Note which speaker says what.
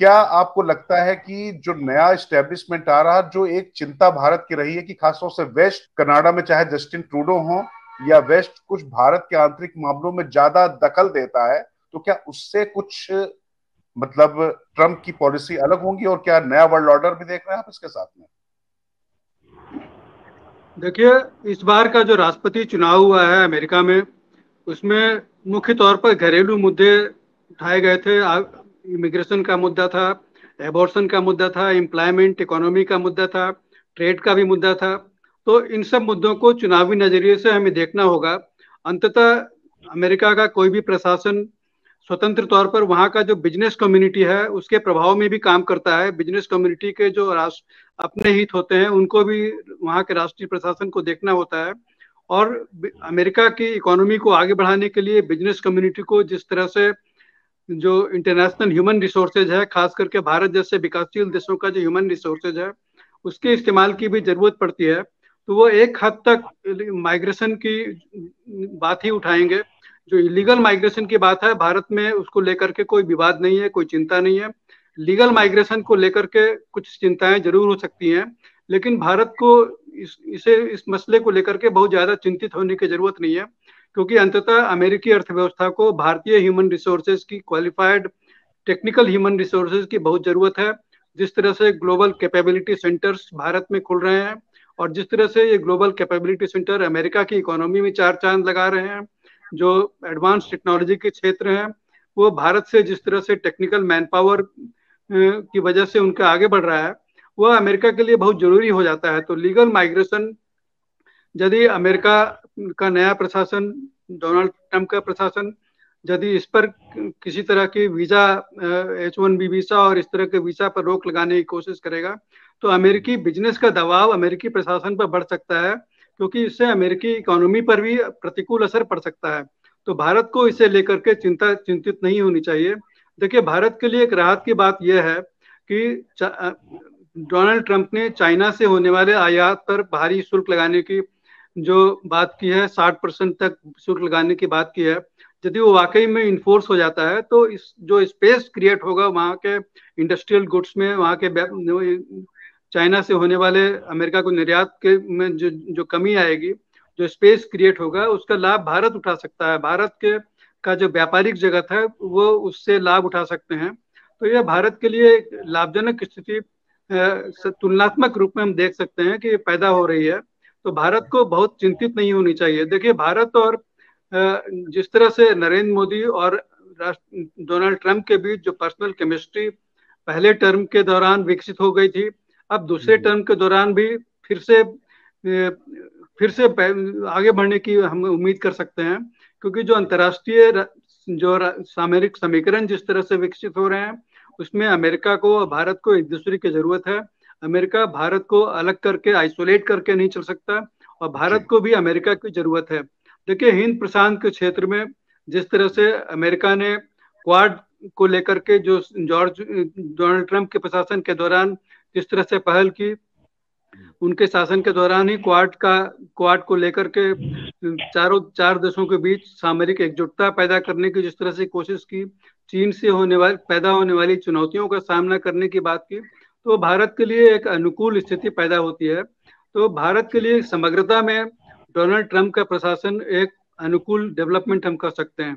Speaker 1: क्या आपको लगता है कि जो नया एस्टेब्लिशमेंट आ रहा, जो एक चिंता भारत की रही है कि खासतौर से वेस्ट, कनाडा में चाहे जस्टिन ट्रूडो हो या वेस्ट कुछ भारत के आंतरिक मामलों में ज्यादा दखल देता है, तो क्या उससे कुछ मतलब ट्रंप की पॉलिसी अलग होंगी, और क्या नया वर्ल्ड ऑर्डर भी देख रहे हैं आप इसके साथ में?
Speaker 2: देखिए, इस बार का जो राष्ट्रपति चुनाव हुआ है अमेरिका में, उसमें मुख्य तौर पर घरेलू मुद्दे उठाए गए थे। इमिग्रेशन का मुद्दा था, एबॉर्शन का मुद्दा था, एम्प्लॉयमेंट इकोनॉमी का मुद्दा था, ट्रेड का भी मुद्दा था। तो इन सब मुद्दों को चुनावी नजरिए से हमें देखना होगा। अंततः अमेरिका का कोई भी प्रशासन स्वतंत्र तौर पर वहाँ का जो बिजनेस कम्युनिटी है उसके प्रभाव में भी काम करता है। बिजनेस कम्युनिटी के जो राष्ट्र अपने हित होते हैं उनको भी वहाँ के राष्ट्रीय प्रशासन को देखना होता है। और अमेरिका की इकोनॉमी को आगे बढ़ाने के लिए बिजनेस कम्युनिटी को जिस तरह से जो इंटरनेशनल ह्यूमन रिसोर्सेज है, खास करके भारत जैसे विकासशील देशों का जो ह्यूमन रिसोर्सेज है उसके इस्तेमाल की भी जरूरत पड़ती है। तो वो एक हद तक माइग्रेशन की बात ही उठाएंगे। जो इलीगल माइग्रेशन की बात है भारत में, उसको लेकर के कोई विवाद नहीं है, कोई चिंता नहीं है। लीगल माइग्रेशन को लेकर के कुछ चिंताएं जरूर हो सकती हैं, लेकिन भारत को इस मसले को लेकर के बहुत ज्यादा चिंतित होने की जरूरत नहीं है, क्योंकि अंततः अमेरिकी अर्थव्यवस्था को भारतीय ह्यूमन रिसोर्सेज की, क्वालिफाइड टेक्निकल ह्यूमन रिसोर्सेज की बहुत जरूरत है। जिस तरह से ग्लोबल कैपेबिलिटी सेंटर्स भारत में खुल रहे हैं और जिस तरह से ये ग्लोबल कैपेबिलिटी सेंटर अमेरिका की इकोनॉमी में चार चांद लगा रहे हैं, जो एडवांस टेक्नोलॉजी के क्षेत्र हैं, वो भारत से जिस तरह से टेक्निकल मैन पावर की वजह से उनका आगे बढ़ रहा है, वह अमेरिका के लिए बहुत जरूरी हो जाता है। तो लीगल माइग्रेशन, यदि अमेरिका का नया प्रशासन, डोनाल्ड ट्रंप का प्रशासन, यदि इस पर किसी तरह की वीजा, H1B वीसा और इस तरह के वीसा पर रोक लगाने की कोशिश करेगा, तो अमेरिकी बिजनेस का दबाव अमेरिकी प्रशासन पर बढ़ सकता है, क्योंकि इससे अमेरिकी इकोनॉमी पर भी प्रतिकूल असर पड़ सकता है। तो भारत को इसे लेकर के चिंतित नहीं होनी चाहिए। देखिए, भारत के लिए एक राहत की बात यह है कि डोनाल्ड ट्रंप ने चाइना से होने वाले आयात पर भारी शुल्क लगाने की जो बात की है, 60% तक शुल्क लगाने की बात की है, यदि वो वाकई में इन्फोर्स हो जाता है तो इस जो स्पेस क्रिएट होगा वहाँ के इंडस्ट्रियल गुड्स में, वहाँ के चाइना से होने वाले अमेरिका को निर्यात के में जो कमी आएगी, जो स्पेस क्रिएट होगा, उसका लाभ भारत उठा सकता है। भारत के का जो व्यापारिक जगत है वो उससे लाभ उठा सकते हैं। तो यह भारत के लिए एक लाभजनक स्थिति तुलनात्मक रूप में हम देख सकते हैं कि पैदा हो रही है। तो भारत को बहुत चिंतित नहीं होनी चाहिए। देखिए, भारत और जिस तरह से नरेंद्र मोदी और डोनाल्ड ट्रंप के बीच जो पर्सनल केमिस्ट्री पहले टर्म के दौरान विकसित हो गई थी, अब दूसरे टर्म के दौरान भी फिर से आगे बढ़ने की हम उम्मीद कर सकते हैं, क्योंकि जो अंतर्राष्ट्रीय जो सामरिक समीकरण जिस तरह से विकसित हो रहे हैं उसमें अमेरिका को और भारत को एक दूसरे की जरूरत है। अमेरिका भारत को अलग करके, आइसोलेट करके नहीं चल सकता, और भारत को भी अमेरिका की जरूरत है। देखिए, हिंद प्रशांत के क्षेत्र में जिस तरह से अमेरिका ने क्वाड को लेकर के जो डोनाल्ड ट्रंप के प्रशासन के दौरान जिस तरह से पहल की, उनके शासन के दौरान ही क्वाड को लेकर के चार देशों के बीच सामरिक एकजुटता पैदा करने की जिस तरह से कोशिश की, चीन से पैदा होने वाली चुनौतियों का सामना करने की बात की, तो भारत के लिए एक अनुकूल स्थिति पैदा होती है। तो भारत के लिए समग्रता में डोनाल्ड ट्रंप का प्रशासन एक अनुकूल डेवलपमेंट हम कर सकते हैं।